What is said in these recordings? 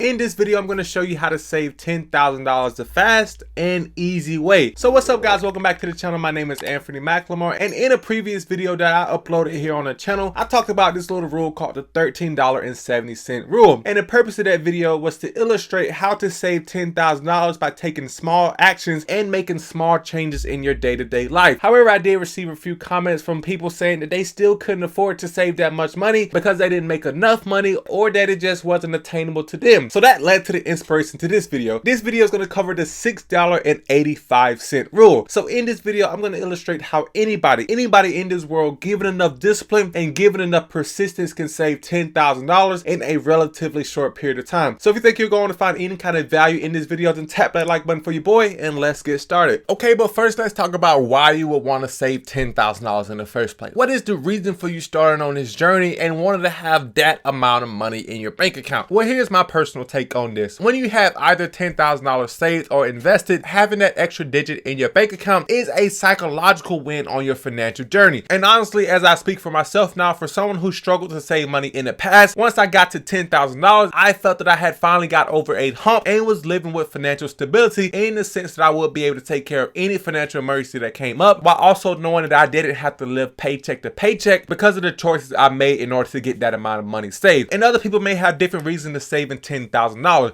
In this video, I'm going to show you how to save $10,000 the fast and easy way. So what's up guys, welcome back to the channel. My name is Anfernee and in a previous video that I uploaded here on the channel, I talked about this little rule called the $13.70 rule. And the purpose of that video was to illustrate how to save $10,000 by taking small actions and making small changes in your day-to-day life. However, I did receive a few comments from people saying that they still couldn't afford to save that much money because they didn't make enough money or that it just wasn't attainable to them. So that led to the inspiration to this video. This video is going to cover the $6.85 rule. So in this video, I'm going to illustrate how anybody in this world, given enough discipline and given enough persistence, can save $10,000 in a relatively short period of time. So if you think you're going to find any kind of value in this video, then tap that like button for your boy and let's get started. Okay, but first let's talk about why you would want to save $10,000 in the first place. What is the reason for you starting on this journey and wanting to have that amount of money in your bank account? Well, here's my personal take on this. When you have either $10,000 saved or invested, having that extra digit in your bank account is a psychological win on your financial journey. And honestly, as I speak for myself now, for someone who struggled to save money in the past, once I got to $10,000, I felt that I had finally got over a hump and was living with financial stability in the sense that I would be able to take care of any financial emergency that came up, while also knowing that I didn't have to live paycheck to paycheck because of the choices I made in order to get that amount of money saved. And other people may have different reasons to saving $10,000.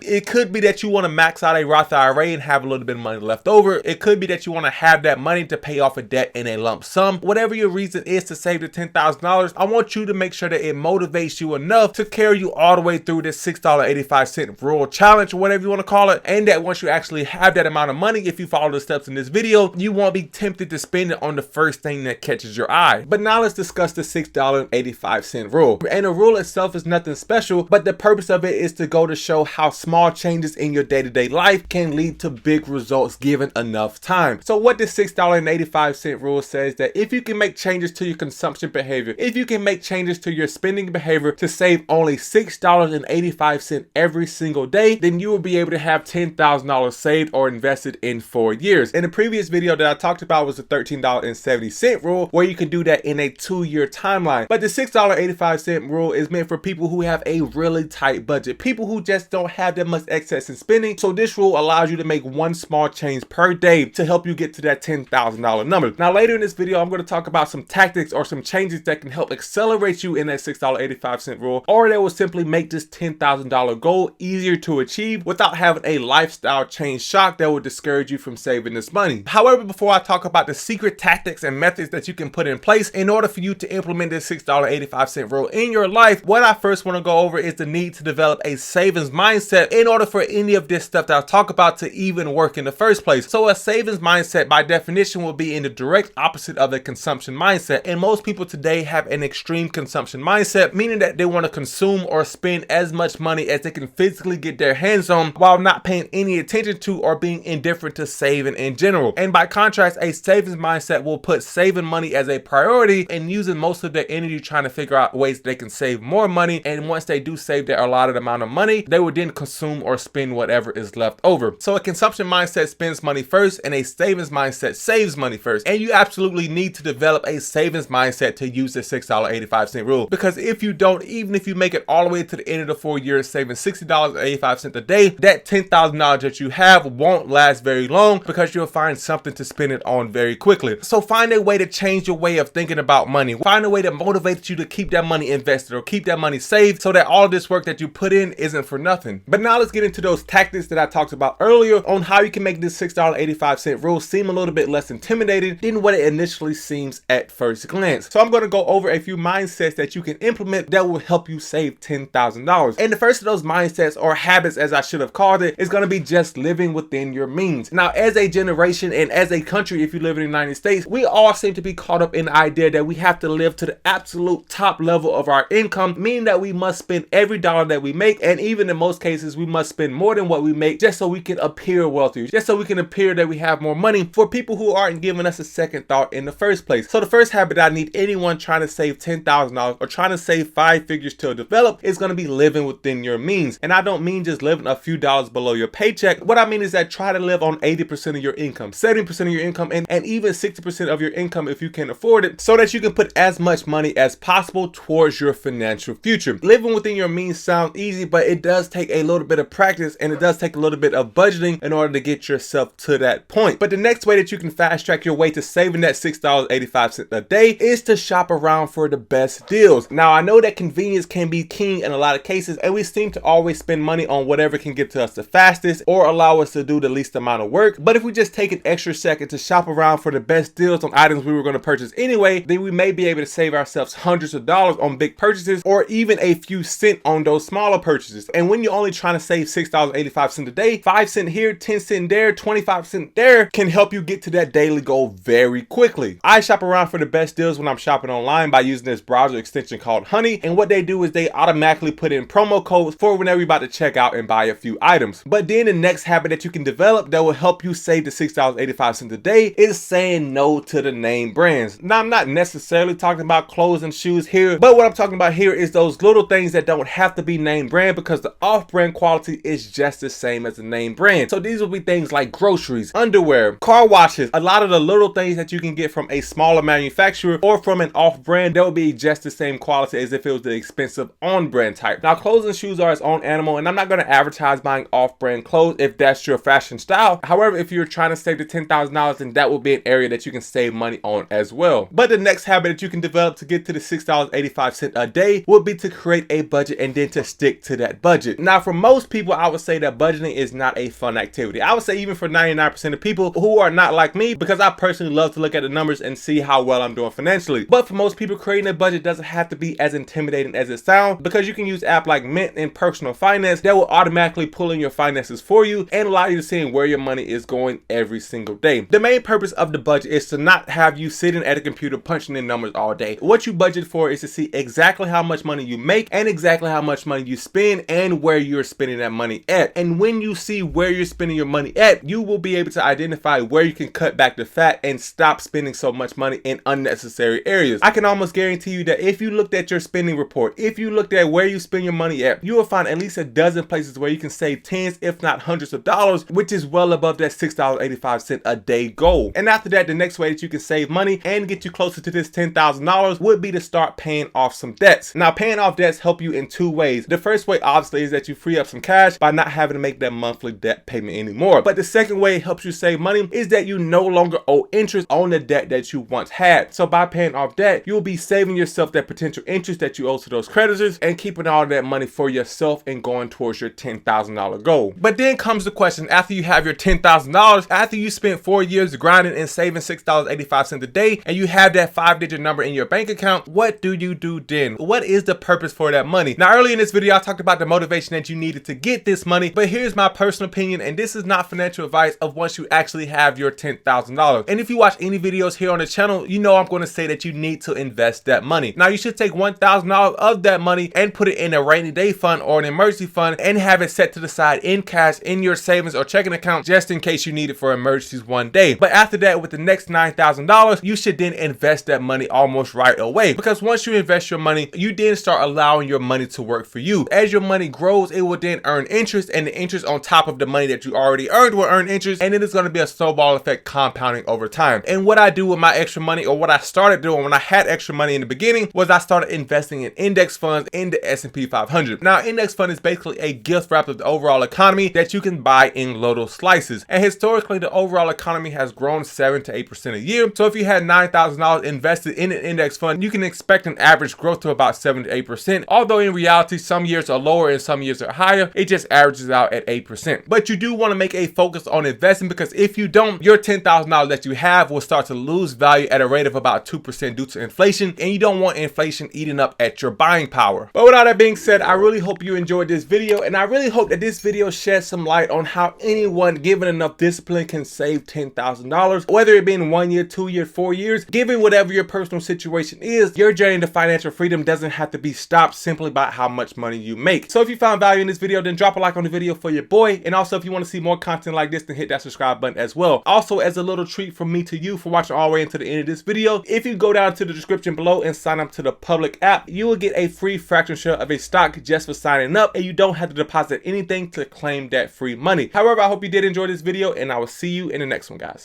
It could be that you want to max out a Roth IRA and have a little bit of money left over. It could be that you want to have that money to pay off a debt in a lump sum. Whatever your reason is to save the $10,000, I want you to make sure that it motivates you enough to carry you all the way through this $6.85 rule challenge, or whatever you want to call it, and that once you actually have that amount of money, if you follow the steps in this video, you won't be tempted to spend it on the first thing that catches your eye. But now let's discuss the $6.85 rule. And the rule itself is nothing special, but the purpose of it is to go to show how small changes in your day-to-day life can lead to big results given enough time. So what the $6.85 rule says, that if you can make changes to your consumption behavior, if you can make changes to your spending behavior to save only $6.85 every single day, then you will be able to have $10,000 saved or invested in 4 years. In the previous video that I talked about was the $13.70 rule, where you can do that in a 2-year timeline. But the $6.85 rule is meant for people who have a really tight budget, people who just don't have that much excess in spending. So this rule allows you to make one small change per day to help you get to that $10,000 number. Now later in this video, I'm going to talk about some tactics or some changes that can help accelerate you in that $6.85 rule, or that will simply make this $10,000 goal easier to achieve without having a lifestyle change shock that will discourage you from saving this money. However, before I talk about the secret tactics and methods that you can put in place in order for you to implement this $6.85 rule in your life, what I first want to go over is the need to develop a savings mindset in order for any of this stuff that I'll talk about to even work in the first place. So a savings mindset by definition will be in the direct opposite of a consumption mindset. And most people today have an extreme consumption mindset, meaning that they want to consume or spend as much money as they can physically get their hands on while not paying any attention to or being indifferent to saving in general. And by contrast, a savings mindset will put saving money as a priority and using most of their energy trying to figure out ways they can save more money. And once they do save their allotted amount of money, they will then consume or spend whatever is left over. So a consumption mindset spends money first and a savings mindset saves money first. And you absolutely need to develop a savings mindset to use the $6.85 rule, because if you don't, even if you make it all the way to the end of the 4 years saving $60.85 a day, that $10,000 that you have won't last very long because you'll find something to spend it on very quickly. So find a way to change your way of thinking about money. Find a way that motivates you to keep that money invested or keep that money saved so that all this work that you put in isn't for nothing. But now let's get into those tactics that I talked about earlier on how you can make this $6.85 rule seem a little bit less intimidating than what it initially seems at first glance. So I'm going to go over a few mindsets that you can implement that will help you save $10,000. And the first of those mindsets, or habits as I should have called it, is going to be just living within your means. Now, as a generation and as a country, if you live in the United States, we all seem to be caught up in the idea that we have to live to the absolute top level of our income, meaning that we must spend every dollar that we make, and even in most cases we must spend more than what we make just so we can appear wealthy, just so we can appear that we have more money, for people who aren't giving us a second thought in the first place. So the first habit I need anyone trying to save $10,000 or trying to save 5 figures to develop is going to be living within your means. And I don't mean just living a few dollars below your paycheck. What I mean is that try to live on 80% of your income, 70% of your income, and even 60% of your income if you can afford it, so that you can put as much money as possible towards your financial future. Living within your means sounds easy, but it does does take a little bit of practice and it does take a little bit of budgeting in order to get yourself to that point. But the next way that you can fast track your way to saving that $6.85 a day is to shop around for the best deals. Now, I know that convenience can be king in a lot of cases, and we seem to always spend money on whatever can get to us the fastest or allow us to do the least amount of work. But if we just take an extra second to shop around for the best deals on items we were going to purchase anyway, then we may be able to save ourselves hundreds of dollars on big purchases or even a few cents on those smaller purchases. And when you're only trying to save $6.85 a day, 5 cents here, 10 cents there, 25 cents there can help you get to that daily goal very quickly. I shop around for the best deals when I'm shopping online by using this browser extension called Honey, and what they do is they automatically put in promo codes for whenever you're about to check out and buy a few items. But then the next habit that you can develop that will help you save the $6.85 a day is saying no to the name brands. Now, I'm not necessarily talking about clothes and shoes here, but what I'm talking about here is those little things that don't have to be name brand, because the off-brand quality is just the same as the name brand. So these will be things like groceries, underwear, car washes, a lot of the little things that you can get from a smaller manufacturer or from an off-brand that will be just the same quality as if it was the expensive on-brand type. Now, clothes and shoes are its own animal, and I'm not going to advertise buying off-brand clothes if that's your fashion style. However, if you're trying to save the $10,000, then that will be an area that you can save money on as well. But the next habit that you can develop to get to the $6.85 a day would be to create a budget and then to stick to that budget. Now, for most people, I would say that budgeting is not a fun activity. I would say even for 99% of people who are not like me, because I personally love to look at the numbers and see how well I'm doing financially. But for most people, creating a budget doesn't have to be as intimidating as it sounds, because you can use apps like Mint and Personal Finance that will automatically pull in your finances for you and allow you to see where your money is going every single day. The main purpose of the budget is to not have you sitting at a computer punching in numbers all day. What you budget for is to see exactly how much money you make and exactly how much money you spend and where you're spending that money at. And when you see where you're spending your money at, you will be able to identify where you can cut back the fat and stop spending so much money in unnecessary areas. I can almost guarantee you that if you looked at your spending report, if you looked at where you spend your money at, you will find at least a dozen places where you can save tens, if not hundreds of dollars, which is well above that $6.85 a day goal. And after that, the next way that you can save money and get you closer to this $10,000 would be to start paying off some debts. Now, paying off debts help you in two ways. The first way, obviously, is that you free up some cash by not having to make that monthly debt payment anymore. But the second way it helps you save money is that you no longer owe interest on the debt that you once had. So by paying off debt, you'll be saving yourself that potential interest that you owe to those creditors and keeping all that money for yourself and going towards your $10,000 goal. But then comes the question, after you have your $10,000, after you spent 4 years grinding and saving $6.85 a day, and you have that 5-digit number in your bank account, what do you do then? What is the purpose for that money? Now, earlier in this video, I talked about the motivation that you needed to get this money, but here's my personal opinion, and this is not financial advice of once you actually have your $10,000. And if you watch any videos here on the channel, you know I'm going to say that you need to invest that money. Now, you should take $1,000 of that money and put it in a rainy day fund or an emergency fund and have it set to the side in cash in your savings or checking account just in case you need it for emergencies one day. But after that, with the next $9,000, you should then invest that money almost right away, because once you invest your money, you then start allowing your money to work for you. As your money grows, it will then earn interest, and the interest on top of the money that you already earned will earn interest, and then it's going to be a snowball effect compounding over time. And what I do with my extra money, or what I started doing when I had extra money in the beginning, was I started investing in index funds in the S&P 500. Now, index fund is basically a gift wrap of the overall economy that you can buy in little slices. And historically, the overall economy has grown 7 to 8% a year. So if you had $9,000 invested in an index fund, you can expect an average growth to about 7 to 8%. Although in reality, some years are lower and some years are higher. It just averages out at 8%. But you do want to make a focus on investing, because if you don't, your $10,000 that you have will start to lose value at a rate of about 2% due to inflation, and you don't want inflation eating up at your buying power. But with all that being said, I really hope you enjoyed this video, and I really hope that this video sheds some light on how anyone given enough discipline can save $10,000, whether it be in 1 year, 2 years, 4 years. Given whatever your personal situation is, your journey to financial freedom doesn't have to be stopped simply by how much money you make. So if you found value in this video, then drop a like on the video for your boy. And also, if you want to see more content like this, then hit that subscribe button as well. Also, as a little treat from me to you for watching all the way into the end of this video, if you go down to the description below and sign up to the public app, you will get a free fraction share of a stock just for signing up, and you don't have to deposit anything to claim that free money. However, I hope you did enjoy this video, and I will see you in the next one, guys.